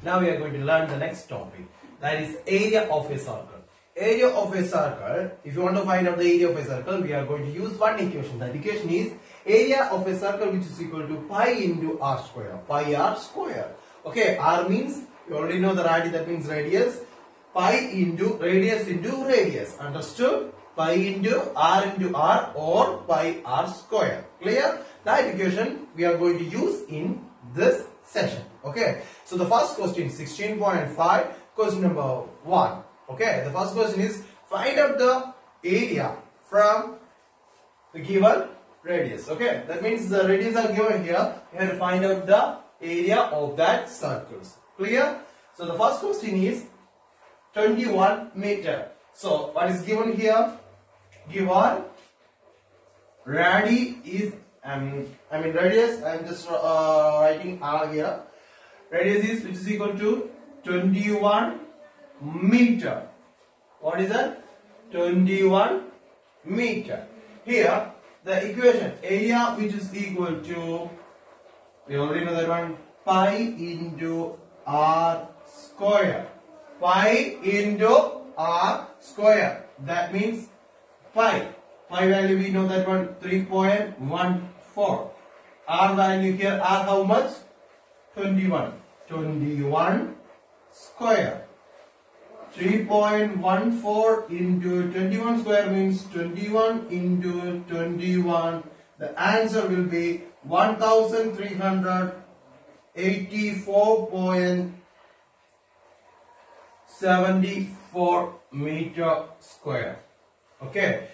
Now we are going to learn the next topic, that is area of a circle. Area of a circle, if you want to find out the area of a circle, we are going to use one equation. That equation is area of a circle which is equal to pi into r square. Pi r square. Okay, r means, you already know the radius, that means radius. Pi into radius. Understood? Pi into r or pi r square. Clear? That equation we are going to use in this session. Okay. So the first question, 16.5, question number 1. Okay. The first question is find out the area from the given radius. Okay. That means the radius are given here. You have to find out the area of that circles. Clear? So the first question is 21 meter. So what is given here? Given radius is radius. I am just writing r here. Radius is which is equal to 21 meter. What is that? 21 meter. Here the equation area which is equal to, we already know that one, pi into r square. Pi into r square. That means pi value we know that one, 3.14. R value here, R how much? 21 square. 3.14 into 21 square means 21 into 21. The answer will be 1384.74 meter square. Okay.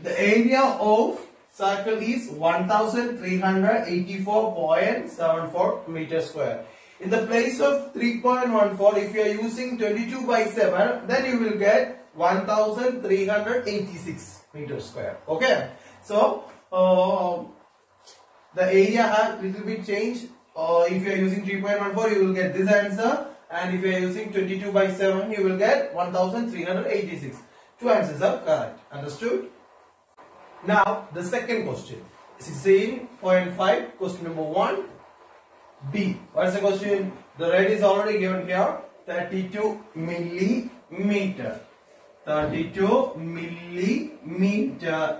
The area of circle is 1384.74 meter square. In the place of 3.14, if you are using 22/7, then you will get 1386 meter square. Okay. So the area has little bit changed. If you are using 3.14, you will get this answer, and if you are using 22/7, you will get 1386. Two answers are correct. Understood? Now the second question, 16.5, question number 1. B. What is the question? The radius is already given here, 32 millimeter. 32 millimeter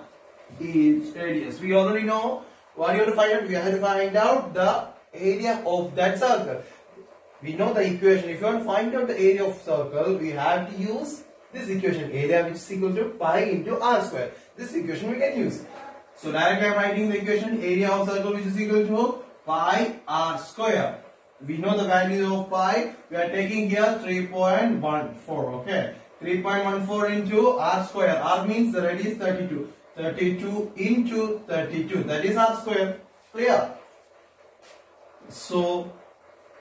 is radius. We already know what you have to find out. We have to find out the area of that circle. We know the equation. If you want to find out the area of circle, we have to use this equation, area which is equal to pi into r square. This equation we can use. So directly I am writing the equation, area of circle which is equal to pi r square. We know the value of pi. We are taking here 3.14. Okay. 3.14 into r square. R means the radius 32. 32 into 32. That is r square. Clear? So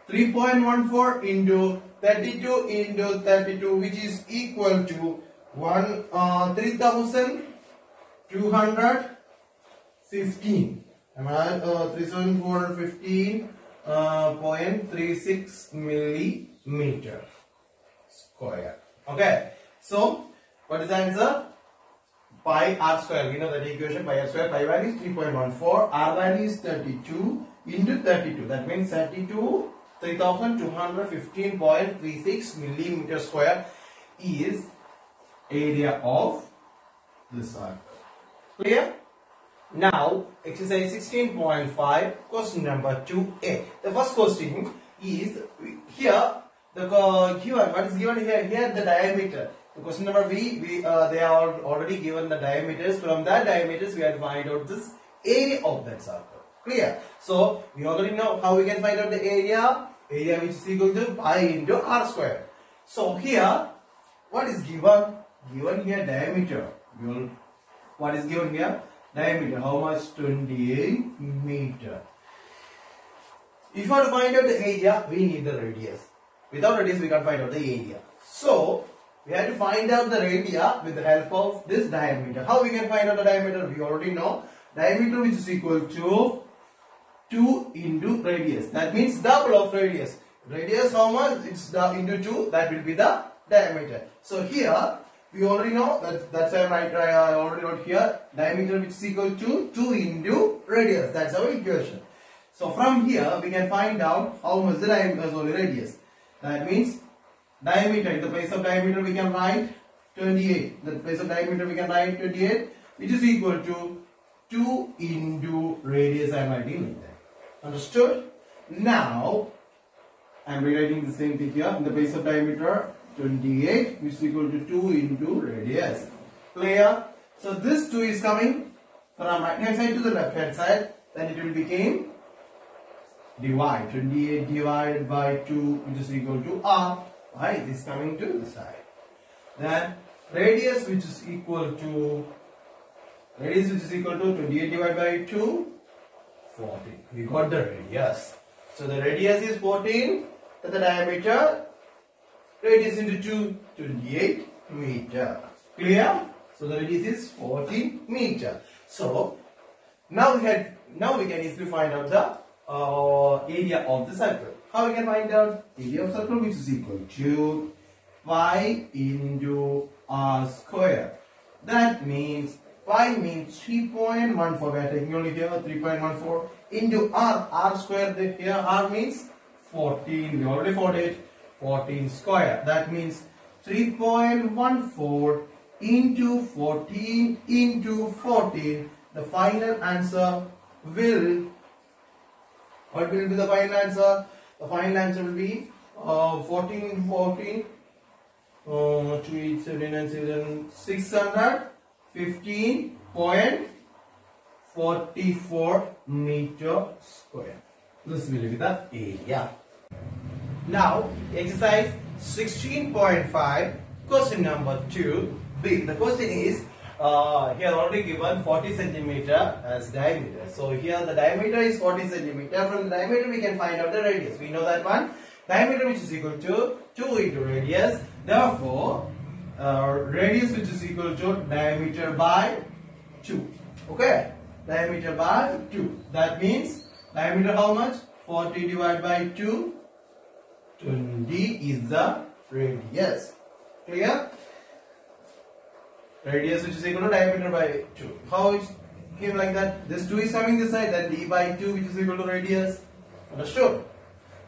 3.14 into 32 into 32, which is equal to 3215. Am I 3215.36 millimeter square. Okay. So what is the answer? Pi r square. We know that equation, pi r square. Pi value is 3.14. R value is 32 into 32. That means 3215.36 millimeter square is area of the circle. Clear? Now, exercise 16.5, question number 2a. The first question is here, the given, what is given here? Here the diameter. The question number B, they are already given the diameters. From that diameters, we have to find out this area of that circle. Clear? So, we already know how we can find out the area. Area which is equal to pi into r square. So, here, what is given? Given here diameter. What is given here? Diameter. How much? 28 meter. If you want to find out the area, we need the radius. Without radius, we can't find out the area. So, we have to find out the area with the help of this diameter. How we can find out the diameter? We already know. Diameter which is equal to 2 into radius. That means double of radius. Radius how much? It's into 2. That will be the diameter. So, here, we already know that's why I already wrote here diameter which is equal to 2 into radius. That's our equation. So from here we can find out how much the radius. That means diameter, in the place of diameter we can write 28. In the place of diameter we can write 28, which is equal to 2 into radius. I am writing like that. Understood? Now I am rewriting the same thing here. In the place of diameter 28, which is equal to 2 into radius. Clear? So this 2 is coming from right hand side to the left hand side. Then it will become divide. 28 divided by 2, which is equal to r. Why? This is coming to the side. Then radius, which is equal to 28 divided by 2, 14. We got the radius. So the radius is 14. The diameter, radius into 2, 28 meter. Clear? So the radius is 14 meter. So now we can easily find out the area of the circle. How we can find out area of circle, which is equal to pi into r square. That means pi means 3.14. We are taking only here 3.14 into r square. Here r means 14. We already found it. 14 square. That means 3.14 into 14 into 14. The final answer will. What will be the final answer? The final answer will be 14, 14, 2, 8, 7, 9, 7, 615.44 meter square. This will be the area. Now, exercise 16.5, question number 2b. The question is, here already given 40 centimeter as diameter. So here the diameter is 40 centimeter. From the diameter we can find out the radius. We know that one. Diameter, which is equal to 2 into radius. Therefore, radius, which is equal to diameter by 2. Okay? Diameter by 2. That means diameter how much? 40 divided by 2. 20 is the radius. Clear? Radius, which is equal to diameter by 2. How it came like that? This 2 is coming this side, then d by 2, which is equal to radius. Understood?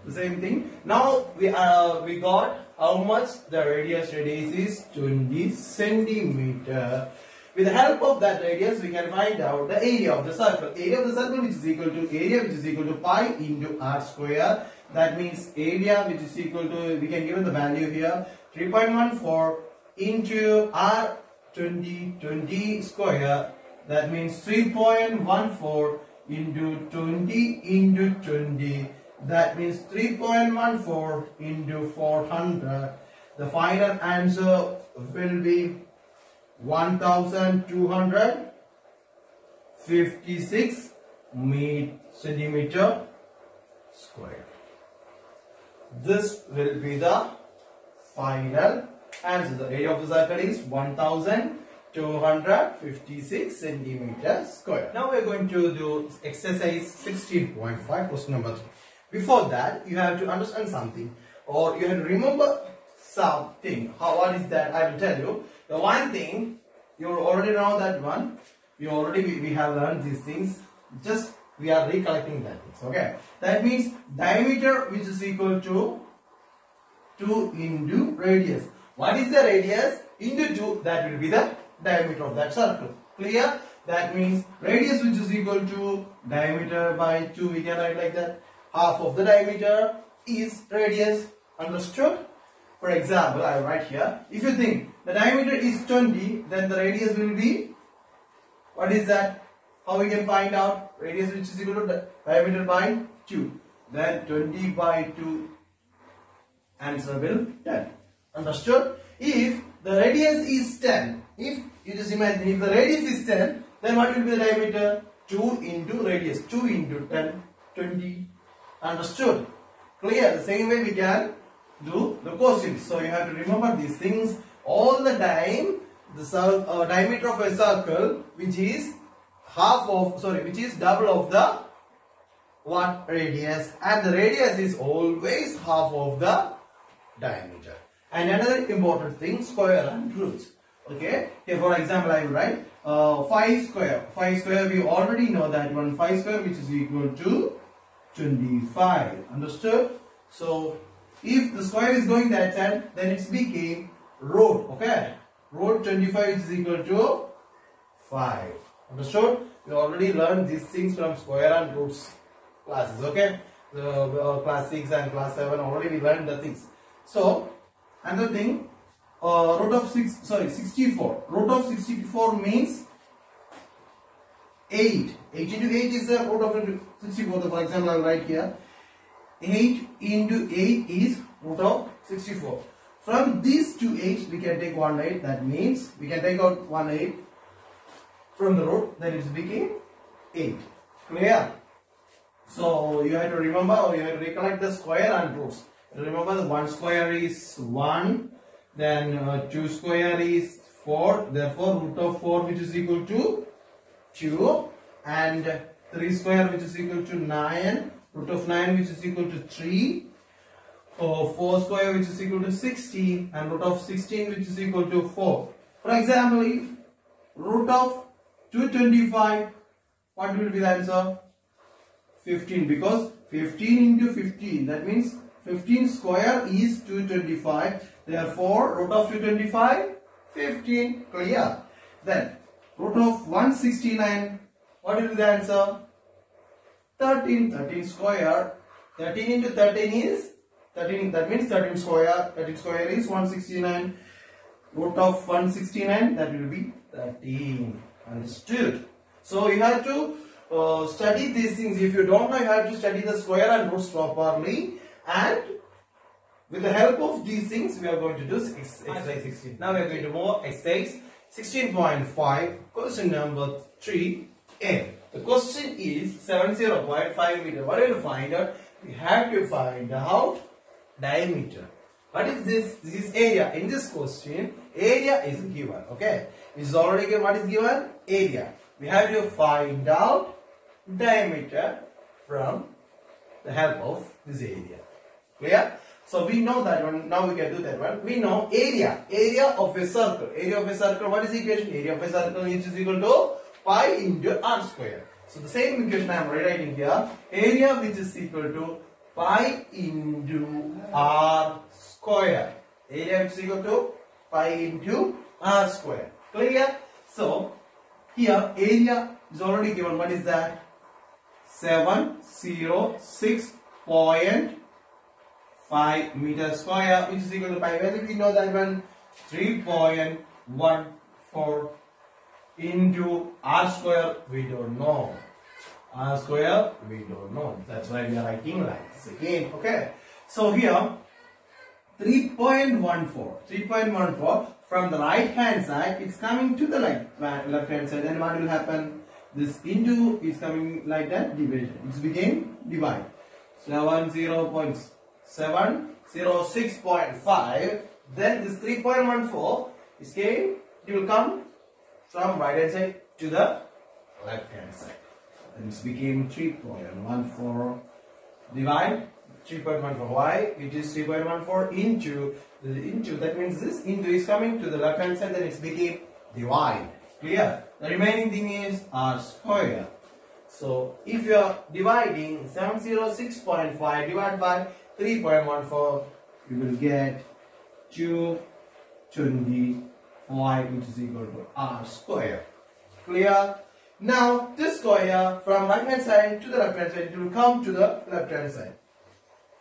The same thing. Now we got how much the radius is 20 centimeter. With the help of that radius, we can find out the area of the circle. Area of the circle, which is equal to pi into r square. That means area, which is equal to, we can give the value here, 3.14 into r 20 square. That means 3.14 into 20 into 20. That means 3.14 into 400. The final answer will be 1256 centimeter square. This will be the final answer. The area of the circle is 1256 centimeter square. Now we are going to do exercise 16.5, question number 3. Before that, you have to understand something, or you have to remember something. What is that? I will tell you. The one thing, you already know that one. We have learned these things. Just we are recollecting that things. Okay. That means diameter, which is equal to 2 into radius. What is the radius? Into 2, that will be the diameter of that circle. Clear? That means radius, which is equal to diameter by 2. We can write like that. Half of the diameter is radius. Understood? For example, I write here. If you think the diameter is 20, then the radius will be, what is that? How we can find out? Radius, which is equal to diameter by 2. Then 20 by 2. Answer will 10. Understood? If the radius is 10, if you just imagine, if the radius is 10, then what will be the diameter? 2 into radius. 2 into 10, 20. Understood? Clear? The same way we can do the questions. So you have to remember these things all the time. The diameter of a circle, which is which is double of the what? Radius, and the radius is always half of the diameter. And another important thing, square and roots. Okay, here for example I will write 5 square. 5 square, we already know that one. 5 square, which is equal to 25. Understood? So if the square is going that side, then it became root. Okay, root 25 is equal to 5. Understood? We already learned these things from square and roots classes. Okay, the class 6 and class 7 already learned the things. So another thing, root of 64. Root of 64 means 8. 8 into 8 is the root of 64. So for example, I will write here 8 into 8 is root of 64. From these two 8 we can take 1 8. That means we can take out 1 8 from the root. Then it became 8. Clear? So you have to remember, or you have to recollect the square and roots. Remember the 1 square is 1. Then 2 square is 4. Therefore root of 4 which is equal to 2. And 3 square which is equal to 9. Root of 9 which is equal to 3. 4 square which is equal to 16. And root of 16 which is equal to 4. For example, if root of 225, what will be the answer? 15, because 15 into 15, that means 15 square is 225. Therefore root of 225, 15. Clear? Then root of 169, what will be the answer? 13. 13 square. 13 into 13 is 13. That means 13 square. 13 square is 169. Root of 169, that will be 13. Understood? So you have to study these things. If you don't know, you have to study the square and roots properly. And with the help of these things, we are going to do exercise 16. Now we are going to move exercise 16.5, question number 3a. The question is 70.5 meter. What are you to find out? We have to find out diameter. What is this? This is area. In this question, area is given. Okay, it is already given. What is given? Area. We have to find out diameter from the help of this area. Clear? So we know that one. Now we can do that one. We know area. Area of a circle. Area of a circle. What is the equation? Area of a circle is equal to pi into r square. So the same equation I am rewriting here. Area which is equal to pi into r square. Area which is equal to pi into r square. Clear? So here area is already given. What is that? 706.5 meter square, which is equal to pi. Whether we know that one, 3.14 into r square, we don't know. R square, we don't know. That's why we are writing like this again. Okay. So here 3.14 from the right hand side, it's coming to the left hand side. Then what will happen? This into is coming like that, division. It's became divide. 706.5. Then this 3.14 is came. It will come from right hand side to the left hand side. And it became 3.14 divide 3.14. Why? It is 3.14 into that means this into is coming to the left hand side. Then it became divide. Clear? The remaining thing is r square. So if you are dividing 706.5 divided by 3.14, you will get 225, which is equal to r square. Clear? Now this square from right hand side to the left hand side, it will come to the left hand side.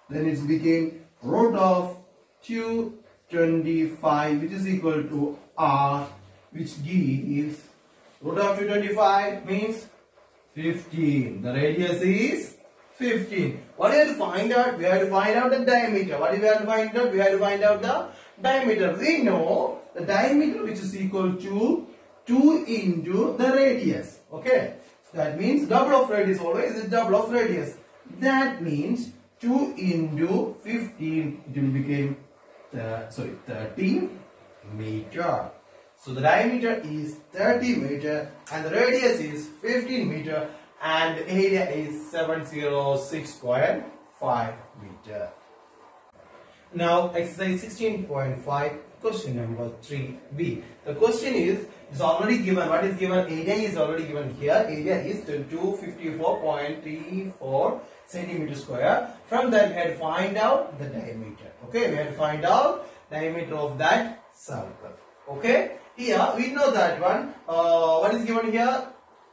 Then it became root of 225, which is equal to r, which gives root of 225 means 15. The radius is 15. What do we have to find out? We have to find out the diameter. What do we have to find out? We have to find out the diameter. We know the diameter which is equal to 2 into the radius. Okay. So that means double of radius always is double of radius. That means 2 into 15, it will become 30 meter. So the diameter is 30 meter and the radius is 15 meter and the area is 706.5 meter. Now exercise 16.5, question number 3b. The question is already given. What is given? Area is already given here. Area is 254.34 centimeter square. From that we had to find out the diameter. Okay, we had to find out diameter of that circle. Okay, here we know that one. What is given here?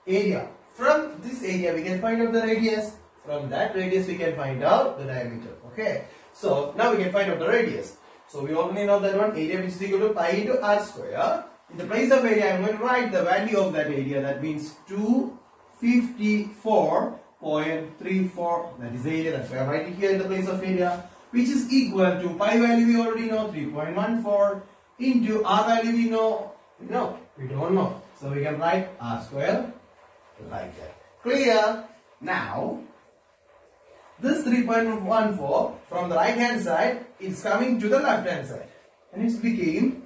Area. From this area we can find out the radius. From that radius we can find out the diameter. Okay, so now we can find out the radius. So we already know that one, area which is equal to pi into r square. In the place of area I am going to write the value of that area. That means 254.34. that is the area. That's why I am writing here in the place of area, which is equal to pi value we already know, 3.14, into r value we know. No, we don't know. So we can write r square like that. Clear? Now this 3.14 from the right hand side is coming to the left hand side, and it became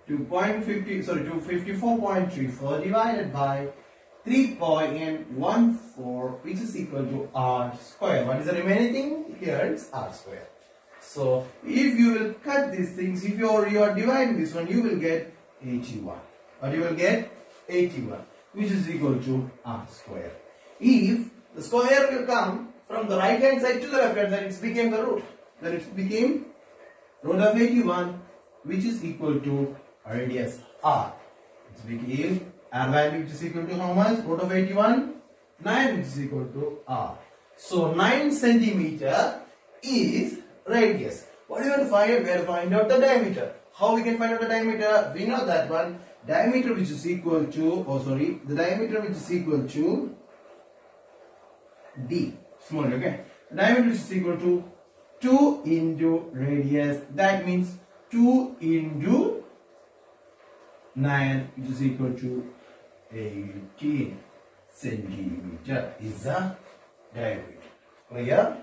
254.34 divided by 3.14, which is equal to r square. What is the remaining thing? Here it's r square. So if you will cut these things, if you are dividing this one, you will get 81. Or you will get 81, which is equal to r square. If the square will come from the right hand side to the left hand side, it became the root. Then it became root of 81, which is equal to radius r. It became r value which is equal to how much? Root of 81? 9, which is equal to r. So 9 centimeter is radius. What do you want to find out? We have to find out the diameter. How we can find out the diameter? We know that one. Diameter which is equal to, the diameter which is equal to d. Small, okay? Diameter is equal to 2 into radius. That means 2 into 9, which is equal to 18 centimeter is the diameter. Clear?